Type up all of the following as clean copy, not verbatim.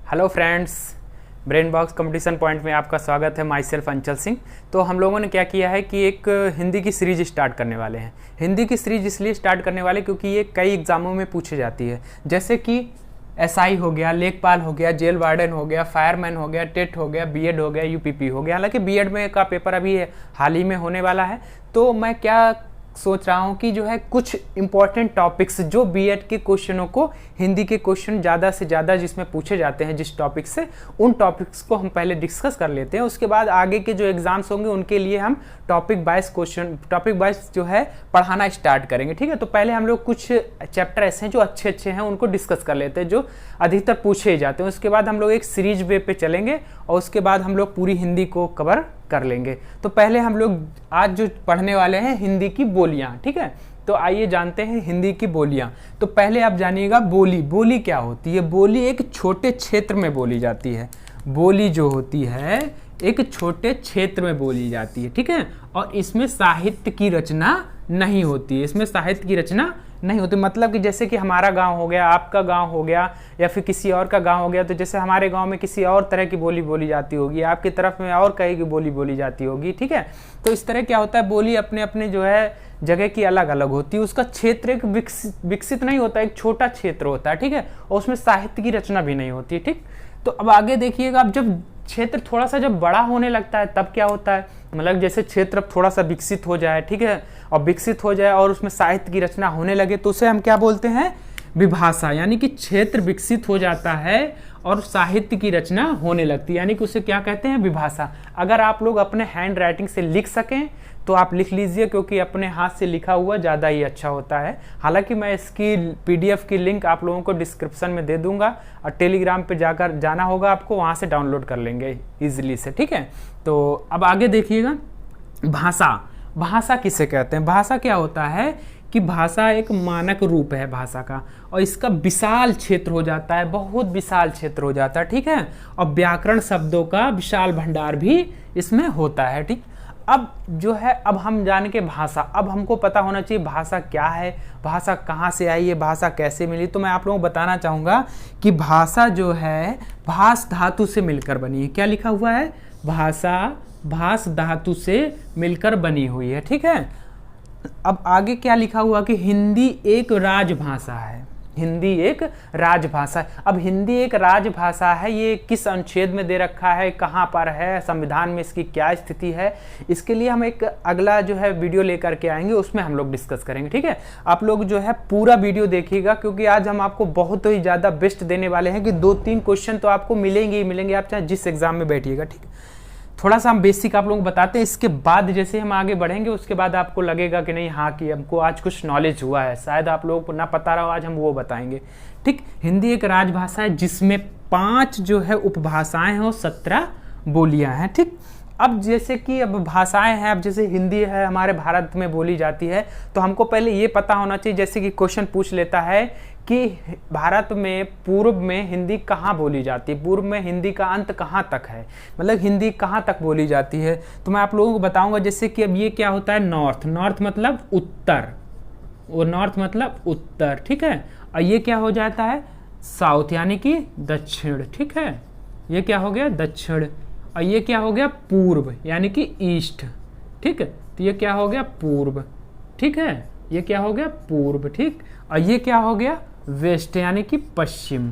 Hello friends, brain box competition point में आपका स्वागत है। माई सेल्फ अंचल सिंह। तो हम लोगों ने क्या किया है कि एक हिंदी की सीरीज स्टार्ट करने वाले हैं। हिंदी की सीरीज इसलिए स्टार्ट करने वाले क्योंकि ये कई एग्जामों में पूछी जाती है, जैसे कि एसआई हो गया, लेखपाल हो गया, जेल वार्डन हो गया, फायरमैन हो गया, टेट हो गया, बीएड हो गया, यूपीपी हो गया। हालांकि बीएड में का पेपर अभी हाल ही में होने वाला है। तो मैं क्या सोच रहा हूँ कि जो है कुछ इंपॉर्टेंट टॉपिक्स जो बीएड के क्वेश्चनों को, हिंदी के क्वेश्चन ज़्यादा से ज़्यादा जिसमें पूछे जाते हैं जिस टॉपिक से, उन टॉपिक्स को हम पहले डिस्कस कर लेते हैं। उसके बाद आगे के जो एग्जाम्स होंगे उनके लिए हम टॉपिक वाइज जो है पढ़ाना स्टार्ट करेंगे। ठीक है, तो पहले हम लोग कुछ चैप्टर ऐसे हैं जो अच्छे अच्छे हैं उनको डिस्कस कर लेते हैं, जो अधिकतर पूछे जाते हैं। उसके बाद हम लोग एक सीरीज वे पे चलेंगे और उसके बाद हम लोग पूरी हिंदी को कवर कर लेंगे। तो पहले हम लोग आज जो पढ़ने वाले हैं हिंदी की बोलियां। ठीक है, तो आइए जानते हैं हिंदी की बोलियां। तो पहले आप जानिएगा बोली क्या होती है। बोली एक छोटे क्षेत्र में बोली जाती है। बोली जो होती है एक छोटे क्षेत्र में बोली जाती है। ठीक है, और इसमें साहित्य की रचना नहीं होती है। इसमें साहित्य की रचना नहीं होती, मतलब कि जैसे कि हमारा गांव हो गया, आपका गांव हो गया, या फिर किसी और का गांव हो गया। तो जैसे हमारे गांव में किसी और तरह की बोली बोली जाती होगी, आपकी तरफ में और कहीं की बोली बोली जाती होगी। ठीक है, तो इस तरह क्या होता है, बोली अपने अपने जो है जगह की अलग अलग होती है। उसका क्षेत्र एक विकसित नहीं होता, एक छोटा क्षेत्र होता है। ठीक है, और उसमें साहित्य की रचना भी नहीं होती है। ठीक, तो अब आगे देखिएगा, अब जब क्षेत्र थोड़ा सा जब बड़ा होने लगता है तब क्या होता है, मतलब जैसे क्षेत्र थोड़ा सा विकसित हो जाए, ठीक है, और विकसित हो जाए और उसमें साहित्य की रचना होने लगे तो उसे हम क्या बोलते हैं, विभाषा। यानी कि क्षेत्र विकसित हो जाता है और साहित्य की रचना होने लगती है, यानी कि उसे क्या कहते हैं, विभाषा। अगर आप लोग अपने हैंड राइटिंग से लिख सकें तो आप लिख लीजिए, क्योंकि अपने हाथ से लिखा हुआ ज़्यादा ही अच्छा होता है। हालांकि मैं इसकी पीडीएफ की लिंक आप लोगों को डिस्क्रिप्शन में दे दूंगा और टेलीग्राम पे जाकर जाना होगा आपको, वहाँ से डाउनलोड कर लेंगे इजीली से। ठीक है, तो अब आगे देखिएगा, भाषा किसे कहते हैं। भाषा क्या होता है कि भाषा एक मानक रूप है भाषा का, और इसका विशाल क्षेत्र हो जाता है, बहुत विशाल क्षेत्र हो जाता है। ठीक है, और व्याकरण शब्दों का विशाल भंडार भी इसमें होता है। ठीक, अब जो है, अब हम जान के भाषा, अब हमको पता होना चाहिए भाषा क्या है, भाषा कहाँ से आई है, भाषा कैसे मिली। तो मैं आप लोगों को बताना चाहूँगा कि भाषा जो है भास धातु से मिलकर बनी है। क्या लिखा हुआ है, भाषा भास धातु से मिलकर बनी हुई है। ठीक है, अब आगे क्या लिखा हुआ कि हिंदी एक राजभाषा है। हिंदी एक राजभाषा है। अब हिंदी एक राजभाषा है, ये किस अनुच्छेद में दे रखा है, कहाँ पर है, संविधान में इसकी क्या स्थिति है, इसके लिए हम एक अगला जो है वीडियो लेकर के आएंगे, उसमें हम लोग डिस्कस करेंगे। ठीक है, आप लोग जो है पूरा वीडियो देखिएगा, क्योंकि आज हम आपको बहुत ही ज़्यादा बेस्ट देने वाले हैं कि 2-3 क्वेश्चन तो आपको मिलेंगे ही मिलेंगे, आप चाहे जिस एग्जाम में बैठिएगा। ठीक है, थोड़ा सा हम बेसिक आप लोगों को बताते हैं, इसके बाद जैसे हम आगे बढ़ेंगे उसके बाद आपको लगेगा कि नहीं, हाँ कि हमको आज कुछ नॉलेज हुआ है, शायद आप लोगों को ना पता रहा हो, आज हम वो बताएंगे। ठीक, हिंदी एक राजभाषा है जिसमें 5 जो है उपभाषाएं हैं और 17 बोलियां हैं। ठीक, अब जैसे कि अब भाषाएं हैं, अब जैसे हिंदी है हमारे भारत में बोली जाती है, तो हमको पहले ये पता होना चाहिए, जैसे कि क्वेश्चन पूछ लेता है कि भारत में पूर्व में हिंदी कहाँ बोली जाती है, पूर्व में हिंदी का अंत कहाँ तक है, मतलब हिंदी कहाँ तक बोली जाती है। तो मैं आप लोगों को बताऊंगा, जैसे कि अब ये क्या होता है, नॉर्थ मतलब उत्तर, वो नॉर्थ मतलब उत्तर। ठीक है, और ये क्या हो जाता है, साउथ यानी कि दक्षिण। ठीक है, ये क्या हो गया, दक्षिण, और ये क्या हो गया, पूर्व यानी कि ईस्ट। ठीक है, तो ये क्या हो गया, पूर्व। ठीक है, ये क्या हो गया, पूर्व। ठीक, और ये क्या हो गया, वेस्ट यानी कि पश्चिम।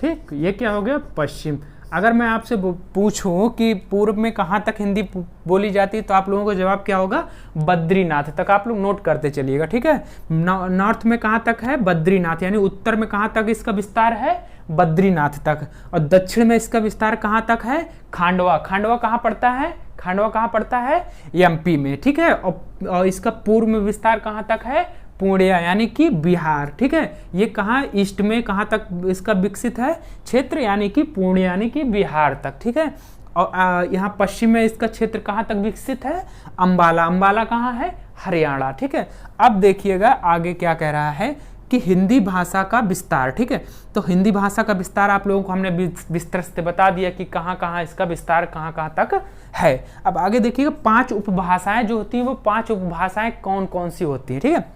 ठीक, ये क्या हो गया, पश्चिम। अगर मैं आपसे पूछूं कि पूर्व में कहाँ तक हिंदी बोली जाती है, तो आप लोगों को जवाब क्या होगा, बद्रीनाथ तक। आप लोग नोट करते चलिएगा। ठीक है, नॉर्थ में कहाँ तक है, बद्रीनाथ, यानी उत्तर में कहाँ तक इसका विस्तार है, बद्रीनाथ तक। और दक्षिण में इसका विस्तार कहाँ तक है, खांडवा। खांडवा कहाँ पड़ता है, खांडवा कहाँ पड़ता है, एमपी में। ठीक है, और इसका पूर्व में विस्तार कहाँ तक है, पूर्णिया यानी कि बिहार। ठीक है, ये कहाँ, ईस्ट में कहाँ तक इसका विकसित है क्षेत्र, यानी कि पूर्णिया यानी कि बिहार तक। ठीक है, और यहाँ पश्चिम में इसका क्षेत्र कहाँ तक विकसित है, अंबाला। अंबाला कहाँ है, हरियाणा। ठीक है, अब देखिएगा आगे क्या कह रहा है कि हिंदी भाषा का विस्तार। ठीक है, तो हिंदी भाषा का विस्तार आप लोगों को हमने विस्तार से बता दिया कि कहाँ कहाँ इसका विस्तार कहाँ कहाँ तक है। अब आगे देखिएगा, 5 उपभाषाएं जो होती हैं, वो 5 उपभाषाएं कौन कौन सी होती हैं। ठीक है,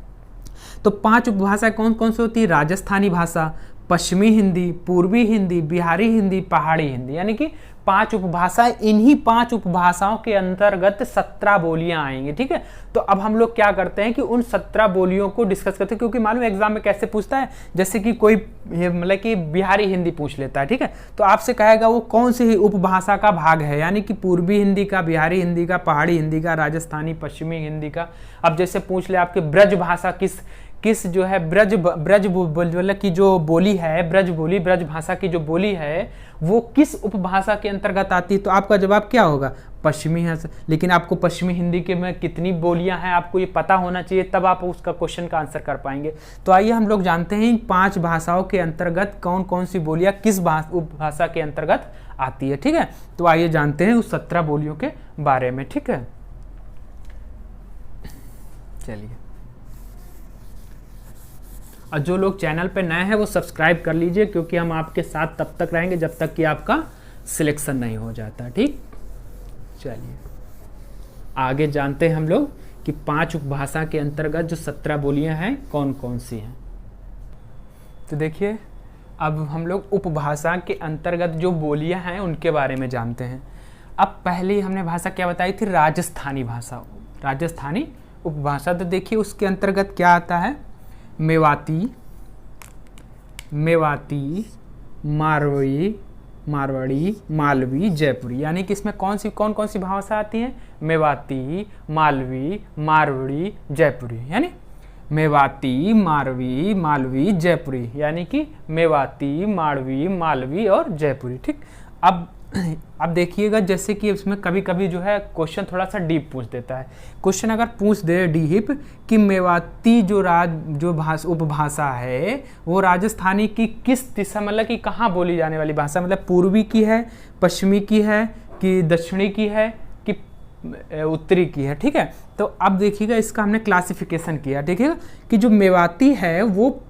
तो 5 उपभाषाएं कौन कौन सी होती है, राजस्थानी भाषा, पश्चिमी हिंदी, पूर्वी हिंदी, बिहारी हिंदी, पहाड़ी हिंदी, यानी कि 5 उपभाषाएं। इन्हीं 5 उपभाषाओं के अंतर्गत 17 बोलियां आएंगी। ठीक है, तो अब हम लोग क्या करते हैं कि उन 17 बोलियों को डिस्कस करते हैं, क्योंकि मालूम एग्जाम में कैसे पूछता है, जैसे कि कोई मतलब कि बिहारी हिंदी पूछ लेता है। ठीक है, तो आपसे कहेगा वो कौन सी उपभाषा का भाग है, यानी कि पूर्वी हिंदी का, बिहारी हिंदी का, पहाड़ी हिंदी का, राजस्थानी, पश्चिमी हिंदी का। अब जैसे पूछ ले आपके ब्रज भाषा किस जो है ब्रज मतलब की जो बोली है, ब्रज भाषा की जो बोली है वो किस उपभाषा के अंतर्गत आती है, तो आपका जवाब क्या होगा, पश्चिमी है। लेकिन आपको पश्चिमी हिंदी के में कितनी बोलियां हैं आपको ये पता होना चाहिए, तब आप उसका क्वेश्चन का आंसर कर पाएंगे। तो आइए हम लोग जानते हैं इन 5 भाषाओं के अंतर्गत कौन कौन सी बोलियां किस उपभाषा के अंतर्गत आती है। ठीक है, तो आइए जानते हैं उस 17 बोलियों के बारे में। ठीक है, चलिए, और जो लोग चैनल पे नए हैं वो सब्सक्राइब कर लीजिए, क्योंकि हम आपके साथ तब तक रहेंगे जब तक कि आपका सिलेक्शन नहीं हो जाता। ठीक, चलिए आगे जानते हैं हम लोग कि 5 उपभाषा के अंतर्गत जो 17 बोलियां हैं कौन कौन सी हैं। तो देखिए, अब हम लोग उपभाषा के अंतर्गत जो बोलियां हैं उनके बारे में जानते हैं। अब पहले हमने भाषा क्या बताई थी, राजस्थानी भाषा, राजस्थानी उपभाषा। तो देखिए उसके अंतर्गत क्या आता है, मेवाती, मारवाड़ी, मालवी, जयपुरी, यानी कि इसमें कौन कौन सी भाषा आती है, मेवाती, मारवाड़ी, जयपुरी, यानी मेवाती, मालवी, जयपुरी, यानी कि मेवाती, मालवी और जयपुरी। ठीक, अब देखिएगा जैसे कि इसमें कभी कभी जो है क्वेश्चन थोड़ा सा डीप पूछ देता है। क्वेश्चन अगर पूछ दे डीप कि मेवाती जो उपभाषा है वो राजस्थानी की किस दिशा, मतलब कि कहाँ बोली जाने वाली भाषा, मतलब पूर्वी की है, पश्चिमी की है, कि दक्षिणी की है, कि उत्तरी की है। ठीक है, तो अब देखिएगा इसका हमने क्लासिफिकेशन किया। देखिएगा कि जो मेवाती है वो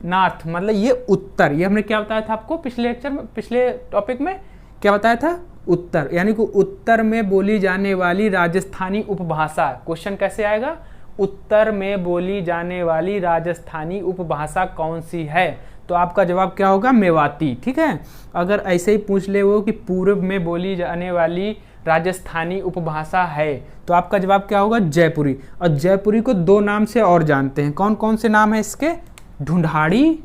नॉर्थ, मतलब ये उत्तर, ये हमने क्या बताया था आपको पिछले लेक्चर में, पिछले टॉपिक में क्या बताया था, उत्तर, यानी कि उत्तर में बोली जाने वाली राजस्थानी उपभाषा। क्वेश्चन कैसे आएगा, उत्तर में बोली जाने वाली राजस्थानी उपभाषा कौन सी है, तो आपका जवाब क्या होगा, मेवाती। ठीक है, अगर ऐसे ही पूछ ले वो कि पूर्व में बोली जाने वाली राजस्थानी उपभाषा है, तो आपका जवाब क्या होगा, जयपुरी। और जयपुरी को 2 नाम से और जानते हैं, कौन कौन से नाम है इसके, ढूंढाड़ी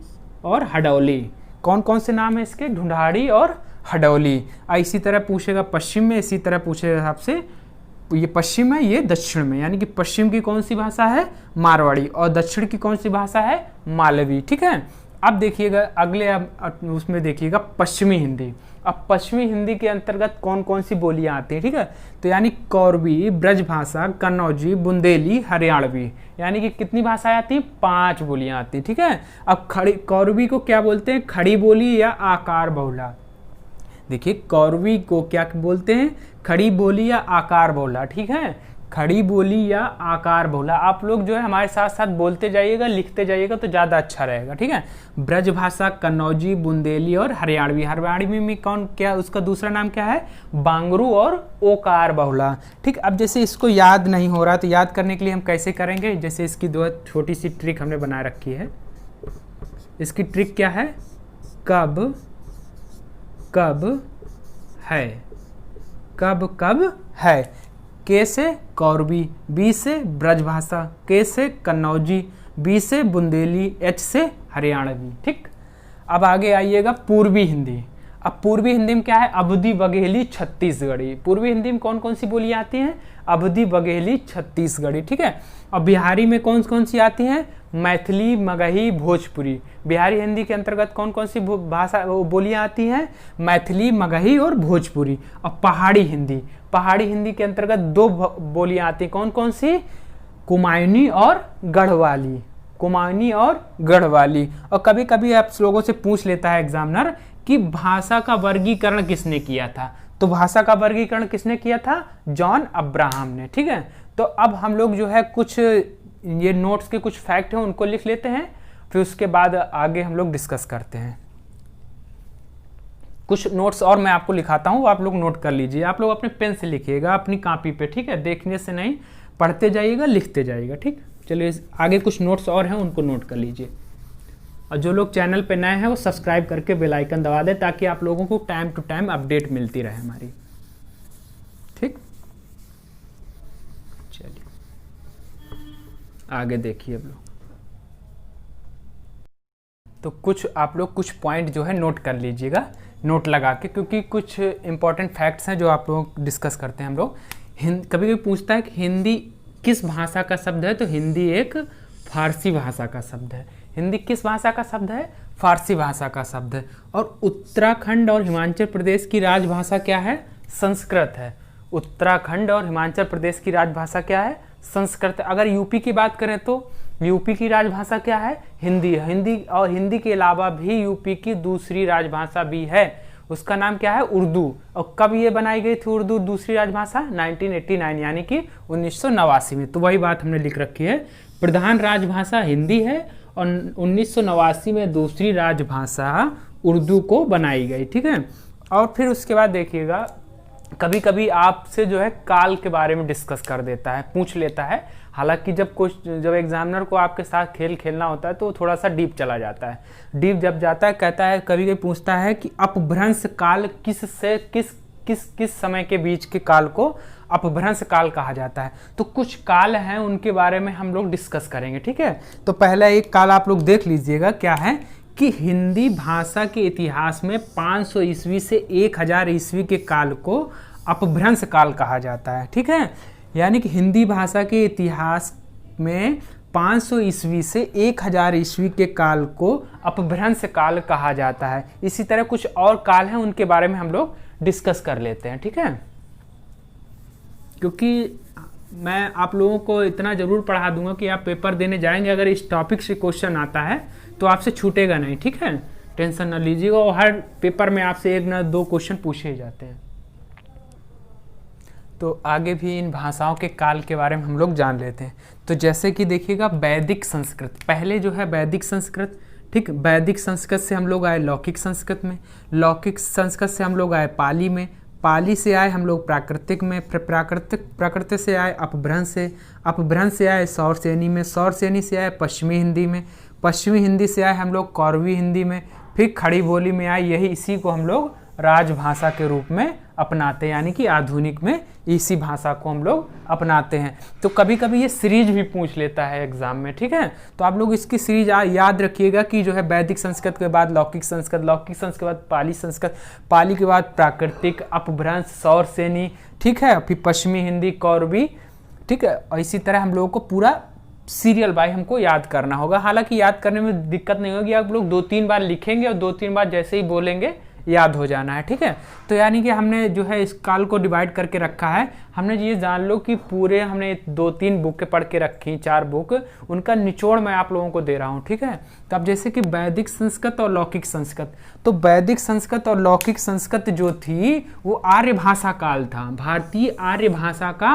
और हडौली। कौन कौन से नाम है इसके, ढूंढाड़ी और हडौली। इसी तरह पूछेगा पश्चिम में, इसी तरह पूछेगा आपसे, ये पश्चिम है ये दक्षिण में, यानी कि पश्चिम की कौन सी भाषा है, मारवाड़ी, और दक्षिण की कौन सी भाषा है, मालवी। ठीक है, अब देखिएगा अगले, अब उसमें देखिएगा पश्चिमी हिंदी। अब पश्चिमी हिंदी के अंतर्गत कौन कौन सी बोलियां आती हैं। ठीक है, तो यानी कौरवी, ब्रजभाषा, कन्नौजी, बुंदेली, हरियाणवी, यानी कि कितनी भाषाएं आती हैं, 5 बोलियां आती हैं। ठीक है, अब कौरवी को क्या बोलते हैं, खड़ी बोली या आकार बहुला। देखिए कौरवी को क्या बोलते हैं, खड़ी बोली या आकार बहुला। ठीक है, खड़ी बोली या आकार बहुला। आप लोग जो है हमारे साथ साथ बोलते जाइएगा, लिखते जाइएगा तो ज़्यादा अच्छा रहेगा। ठीक है, ब्रजभाषा, कन्नौजी, बुंदेली और हरियाणवी। हरियाणवी में कौन, क्या उसका दूसरा नाम क्या है, बांगरू और ओकार बहुला। ठीक, अब जैसे इसको याद नहीं हो रहा तो याद करने के लिए हम कैसे करेंगे, जैसे इसकी 2 छोटी सी ट्रिक हमने बना रखी है। इसकी ट्रिक क्या है, कब है, कब है, के से कौरवी, बी से ब्रजभाषा, के से कन्नौजी, बी से बुंदेली, एच से हरियाणवी। ठीक, अब आगे आइएगा पूर्वी हिंदी। अब पूर्वी हिंदी में क्या है, अवधी, बघेली, छत्तीसगढ़ी। पूर्वी हिंदी में कौन कौन सी बोलियां आती हैं, अवधी, बघेली, छत्तीसगढ़ी। ठीक है, और बिहारी में कौन कौन सी आती हैं, मैथिली, मगही, भोजपुरी। बिहारी हिंदी के अंतर्गत कौन कौन सी भाषा बोलियां आती हैं, मैथिली, मगही और भोजपुरी। और पहाड़ी हिंदी के अंतर्गत 2 बोलियां आती हैं, कौन कौन सी, कुमायूनी और गढ़वाली, और कभी कभी आप लोगों से पूछ लेता है एग्जामिनर कि भाषा का वर्गीकरण किसने किया था, तो भाषा का वर्गीकरण किसने किया था, जॉन अब्राहम ने। ठीक है, तो अब हम लोग जो है कुछ ये नोट्स के कुछ फैक्ट हैं उनको लिख लेते हैं, फिर उसके बाद आगे हम लोग डिस्कस करते हैं। कुछ नोट्स और मैं आपको लिखाता हूँ, आप लोग नोट कर लीजिए। आप लोग अपने पेन से लिखिएगा, अपनी कॉपी पे। ठीक है, देखने से नहीं, पढ़ते जाइएगा, लिखते जाइएगा। ठीक, चलिए आगे कुछ नोट्स और हैं उनको नोट कर लीजिए। और जो लोग चैनल पे नए हैं वो सब्सक्राइब करके बेल आइकन दबा दें ताकि आप लोगों को टाइम टू टाइम अपडेट मिलती रहे हमारी। ठीक, चलिए आगे देखिए अब लोग। तो कुछ आप लोग कुछ पॉइंट जो है नोट कर लीजिएगा, नोट लगा के, क्योंकि कुछ इंपॉर्टेंट फैक्ट्स हैं जो आप लोग डिस्कस करते हैं हम लोग। कभी कभी पूछता है कि हिंदी किस भाषा का शब्द है, तो हिंदी एक फारसी भाषा का शब्द है। हिंदी किस भाषा का शब्द है? फारसी भाषा का शब्द है। और उत्तराखंड और हिमाचल प्रदेश की राजभाषा क्या है? संस्कृत है। उत्तराखंड और हिमाचल प्रदेश की राजभाषा क्या है? संस्कृत। अगर यूपी की बात करें तो यूपी की राजभाषा क्या है? हिंदी है। हिंदी और हिंदी के अलावा भी यूपी की दूसरी राजभाषा भी है, उसका नाम क्या है? उर्दू। और कब ये बनाई गई थी उर्दू दूसरी राजभाषा? 1989 यानी कि 1989 में। तो वही बात हमने लिख रखी है, प्रधान राजभाषा हिंदी है और 1989 में दूसरी राजभाषा उर्दू को बनाई गई। ठीक है। और फिर उसके बाद देखिएगा, कभी कभी आपसे जो है काल के बारे में डिस्कस कर देता है, पूछ लेता है। हालांकि जब एग्जामिनर को आपके साथ खेल खेलना होता है तो थोड़ा सा डीप चला जाता है। डीप जब जाता है, कहता है, कभी कभी पूछता है कि अपभ्रंश काल किस समय के बीच के काल को अपभ्रंश काल कहा जाता है। तो कुछ काल हैं, उनके बारे में हम लोग डिस्कस करेंगे। ठीक है। तो पहला एक काल आप लोग देख लीजिएगा, क्या है कि हिंदी भाषा के इतिहास में 500 ईस्वी से 1000 ईस्वी के काल को अपभ्रंश काल कहा जाता है। ठीक है। यानी कि हिंदी भाषा के इतिहास में 500 ईस्वी से 1000 ईस्वी के काल को अपभ्रंश काल कहा जाता है। इसी तरह कुछ और काल हैं, उनके बारे में हम लोग डिस्कस कर लेते हैं। ठीक है। क्योंकि मैं आप लोगों को इतना जरूर पढ़ा दूंगा कि आप पेपर देने जाएंगे, अगर इस टॉपिक से क्वेश्चन आता है तो आपसे छूटेगा नहीं। ठीक है, टेंशन ना लीजिएगा। और हर पेपर में आपसे 1 ना 2 क्वेश्चन पूछे ही जाते हैं। तो आगे भी इन भाषाओं के काल के बारे में हम लोग जान लेते हैं। तो जैसे कि देखिएगा, वैदिक संस्कृत पहले जो है वैदिक संस्कृत। ठीक, वैदिक संस्कृत से हम लोग आए लौकिक संस्कृत में, लौकिक संस्कृत से हम लोग आए पाली में, पाली से आए हम लोग प्राकृतिक में, प्राकृतिक से आए अपभ्रंश से, अपभ्रंश से आए सौरसेनी में, सौरसेनी से आए पश्चिमी हिंदी में, पश्चिमी हिंदी से आए हम लोग कौरवी हिंदी में, फिर खड़ी बोली में आए। यही इसी को हम लोग राजभाषा के रूप में अपनाते हैं, यानी कि आधुनिक में इसी भाषा को हम लोग अपनाते हैं। तो कभी कभी ये सीरीज भी पूछ लेता है एग्जाम में। ठीक है। तो आप लोग इसकी सीरीज याद रखिएगा कि जो है वैदिक संस्कृत के बाद लौकिक संस्कृत, लौकिक संस्कृत के बाद पाली संस्कृत, पाली के बाद प्राकृतिक, अपभ्रंश, सौरसेनी। ठीक है। फिर पश्चिमी हिंदी, कौरवी। ठीक है। और इसी तरह हम लोगों को पूरा सीरियल बाय हमको याद करना होगा। हालांकि याद करने में दिक्कत नहीं होगी, आप लोग 2-3 बार लिखेंगे और 2-3 बार जैसे ही बोलेंगे याद हो जाना है। ठीक है। तो यानी कि हमने जो है इस काल को डिवाइड करके रखा है। हमने ये जान लो कि पूरे हमने 2-3 बुकें पढ़ के रखी, 4 बुक, उनका निचोड़ मैं आप लोगों को दे रहा हूँ। ठीक है। तो अब जैसे कि वैदिक संस्कृत और लौकिक संस्कृत, तो वैदिक संस्कृत और लौकिक संस्कृत जो थी वो आर्य भाषा काल था, भारतीय आर्य भाषा का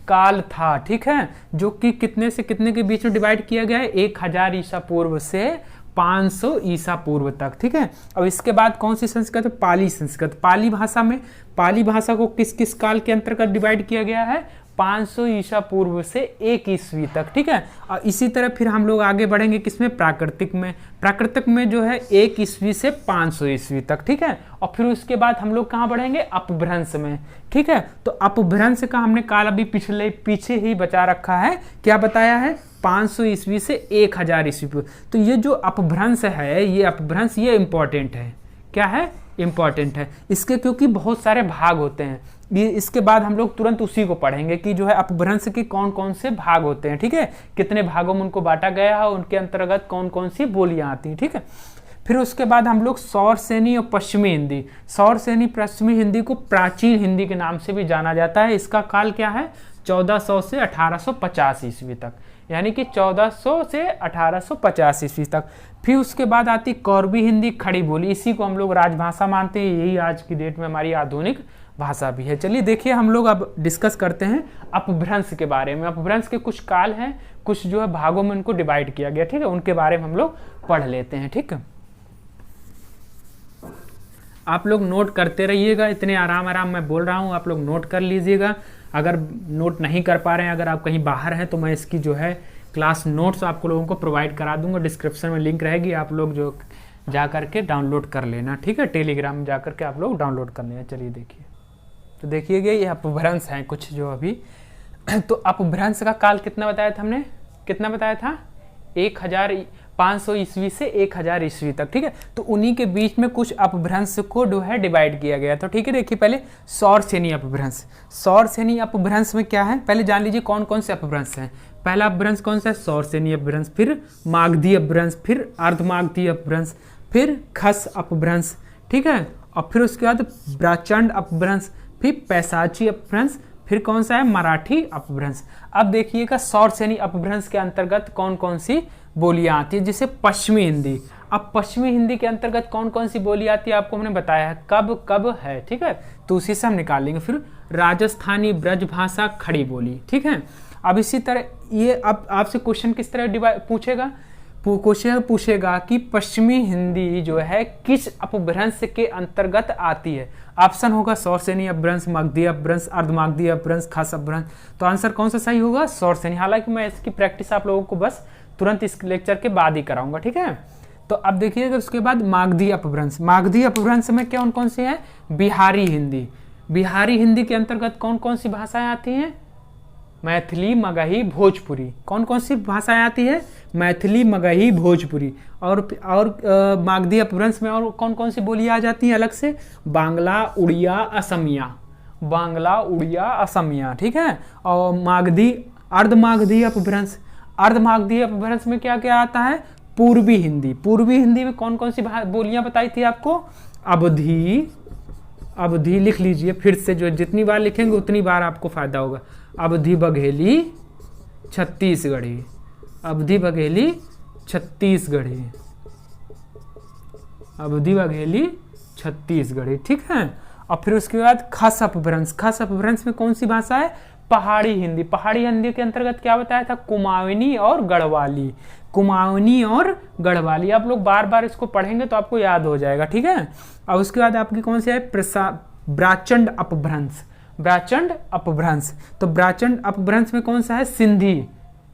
काल था। ठीक है। जो कि कितने से कितने के बीच में डिवाइड किया गया है? 1000 ईसा पूर्व से 500 ईसा पूर्व तक। ठीक है। अब इसके बाद कौन सी संस्कृत? पाली संस्कृत। पाली भाषा में, पाली भाषा को किस किस काल के अंतर्गत डिवाइड किया गया है? 500 ईसा पूर्व से 1 ईस्वी तक। ठीक है। और इसी तरह फिर हम लोग आगे बढ़ेंगे किसमें? प्राकृतिक में। प्राकृतिक में जो है 1 ईस्वी से 500 ईस्वी तक। ठीक है। और फिर उसके बाद हम लोग कहाँ बढ़ेंगे? अपभ्रंश में। ठीक है। तो अपभ्रंश का हमने काल अभी पीछे ही बचा रखा है। क्या बताया है? 500 ईस्वी से 1000 ईस्वी पूर्व। तो ये जो अपभ्रंश है, ये अपभ्रंश ये इंपॉर्टेंट है। क्या है? इंपॉर्टेंट है इसके, क्योंकि बहुत सारे भाग होते हैं। ये इसके बाद हम लोग तुरंत उसी को पढ़ेंगे कि जो है अपभ्रंश के कौन कौन से भाग होते हैं। ठीक है। कितने भागों में उनको बांटा गया है, उनके अंतर्गत कौन कौन सी बोलियां आती हैं। ठीक है। फिर उसके बाद हम लोग सौरसेनी और पश्चिमी हिंदी, सौरसेनी पश्चिमी हिंदी को प्राचीन हिंदी के नाम से भी जाना जाता है। इसका काल क्या है? 1400 से 1850 ईस्वी तक, यानी कि 1400 से 1850 ईस्वी तक। फिर उसके बाद आती कौरवी हिंदी, खड़ी बोली। इसी को हम लोग राजभाषा मानते हैं, यही आज की डेट में हमारी आधुनिक भाषा भी है। चलिए देखिए, हम लोग अब डिस्कस करते हैं अपभ्रंश के बारे में। अपभ्रंश के कुछ काल हैं, कुछ जो है भागों में उनको डिवाइड किया गया। ठीक है। उनके बारे में हम लोग पढ़ लेते हैं। ठीक है। आप लोग नोट करते रहिएगा, इतने आराम आराम मैं बोल रहा हूँ, आप लोग नोट कर लीजिएगा। अगर नोट नहीं कर पा रहे हैं, अगर आप कहीं बाहर हैं, तो मैं इसकी जो है क्लास नोट्स आपको लोगों को प्रोवाइड करा दूंगा, डिस्क्रिप्शन में लिंक रहेगी, आप लोग जो जा करके डाउनलोड कर लेना, ठीक है। टेलीग्राम में जा करके आप लोग डाउनलोड कर लेना। चलिए देखिए, तो देखिएगा ये अपभ्रंश हैं कुछ जो अभी तो अपभ्रंश का काल कितना बताया था हमने, कितना बताया था, 1500 ईस्वी से 1000 ईस्वी तक, ठीक है। तो उन्हीं के बीच में कुछ अपभ्रंश को जो है डिवाइड किया गया। तो ठीक है, देखिए पहले सौरसेनी अपभ्रंश। सौरसेनी अपभ्रंश में क्या है, पहले जान लीजिए कौन कौन से अपभ्रंश हैं। पहला अपभ्रंश कौन सा है, सौरसेनी अपभ्रंश, फिर मागधी अपभ्रंश, फिर अर्धमागधी अपभ्रंश, फिर खस अपभ्रंश, ठीक है। और फिर उसके बाद ब्राचंड अपभ्रंश, फिर पैसाची अपभ्रंश, फिर कौन सा है, मराठी अपभ्रंश। अब देखिएगा सौरसेनी अपभ्रंश के अंतर्गत कौन कौन सी बोलियां आती है, जैसे पश्चिमी हिंदी। अब पश्चिमी हिंदी के अंतर्गत कौन कौन सी बोली आती है आपको हमने बताया है, कब कब है, ठीक है। तो उसी से हम निकाल लेंगे। फिर राजस्थानी ब्रज भाषा खड़ी बोली, ठीक है। अब इसी तरह ये अब आपसे क्वेश्चन किस तरह पूछेगा, क्वेश्चन पूछेगा कि पश्चिमी हिंदी जो है किस अपभ्रंश के अंतर्गत आती है। ऑप्शन होगा सौरसेनी अपभ्रंश, मगधी अपभ्रंश, अर्धमागधी अपभ्रंश, खस अपभ्रंश। तो आंसर कौन सा सही होगा, सौरसेनी। हालांकि मैं इसकी प्रैक्टिस आप लोगों को बस तुरंत इस लेक्चर के बाद ही कराऊंगा, ठीक है। तो अब देखिएगा उसके बाद मागधी अपभ्रंश। मागधी अपभ्रंश में कौन कौन सी है, बिहारी हिंदी। बिहारी हिंदी के अंतर्गत कौन कौन सी भाषाएं आती हैं, मैथिली, मगही, भोजपुरी। कौन कौन सी भाषाएं आती है, मैथिली, मगही, भोजपुरी। और मागधी अपभ्रंश में और कौन कौन सी बोली आ जाती हैं अलग से, बांग्ला, उड़िया, असमिया। बांग्ला, उड़िया, असमिया, ठीक है। और मागधी अर्धमागधी अपभ्रंश। अर्धमागधी अपभ्रंश में क्या क्या आता है, पूर्वी हिंदी। पूर्वी हिंदी में कौन कौन सी बोलियां बताई थी आपको, अवधी। अवधी लिख लीजिए फिर से, जो जितनी बार लिखेंगे उतनी बार आपको फायदा होगा। अवधी, बघेली, छत्तीसगढ़ी। अवधी, बघेली, छत्तीसगढ़ी। अवधी, बघेली, छत्तीसगढ़ी, ठीक है। और फिर उसके बाद खस अपभ्रंश। खस अपभ्रंश में कौन सी भाषा है, पहाड़ी हिंदी। पहाड़ी हिंदी के अंतर्गत क्या बताया था, कुमाऊनी और गढ़वाली। कुमाऊनी और गढ़वाली। आप लोग बार बार इसको पढ़ेंगे तो आपको याद हो जाएगा, ठीक है। और उसके बाद आपकी कौन सी है, ब्राचंड अपभ्रंश। ब्राचंड अपभ्रंश। तो ब्राचंड अपभ्रंश में कौन सा है, सिंधी।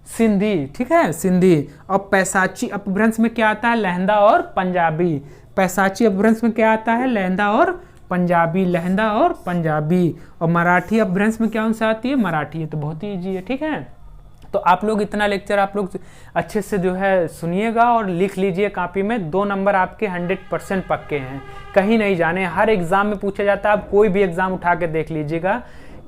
सिंधी, ठीक है, सिंधी। और पैसाची अपभ्रंश में क्या आता है, लहंदा और पंजाबी। पैसाची अपभ्रंश में क्या आता है, लहंदा और पंजाबी। लहंदा और पंजाबी। और मराठी अपभ्रंश में क्या सा आती है, मराठी। है तो बहुत ही ईजी है, ठीक है। तो आप लोग इतना लेक्चर आप लोग अच्छे से जो है सुनिएगा और लिख लीजिए कॉपी में। 2 नंबर आपके 100% पक्के हैं, कहीं नहीं जाने। हर एग्जाम में पूछा जाता है, आप कोई भी एग्जाम उठा के देख लीजिएगा।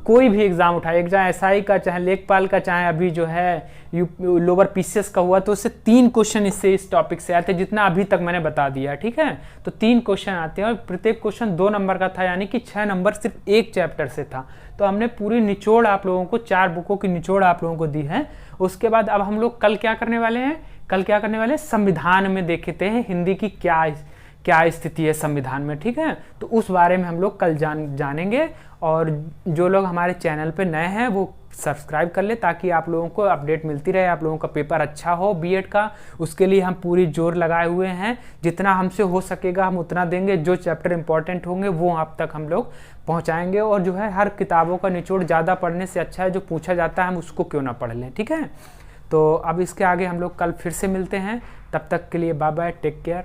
कोई भी एग्जाम उठाए, एग्जाम एसआई का, चाहे लेखपाल का, चाहे अभी जो है लोअर पीसीएस का हुआ, तो उससे 3 क्वेश्चन इस टॉपिक से आते हैं, जितना अभी तक मैंने बता दिया, ठीक है। तो 3 क्वेश्चन आते हैं और प्रत्येक क्वेश्चन 2 नंबर का था, यानी कि 6 नंबर सिर्फ एक चैप्टर से था। तो हमने पूरी निचोड़ आप लोगों को, 4 बुकों की निचोड़ आप लोगों को दी है। उसके बाद अब हम लोग कल क्या करने वाले हैं, कल क्या करने वाले हैं, संविधान में देखते हैं हिंदी की क्या स्थिति है संविधान में, ठीक है। तो उस बारे में हम लोग कल जानेंगे। और जो लोग हमारे चैनल पे नए हैं वो सब्सक्राइब कर ले, ताकि आप लोगों को अपडेट मिलती रहे, आप लोगों का पेपर अच्छा हो बीएड का। उसके लिए हम पूरी जोर लगाए हुए हैं, जितना हमसे हो सकेगा हम उतना देंगे। जो चैप्टर इंपॉर्टेंट होंगे वो आप तक हम लोग पहुंचाएंगे। और जो है हर किताबों का निचोड़ ज़्यादा पढ़ने से अच्छा है, जो पूछा जाता है हम उसको क्यों ना पढ़ लें, ठीक है। तो अब इसके आगे हम लोग कल फिर से मिलते हैं, तब तक के लिए बाय बाय, टेक केयर।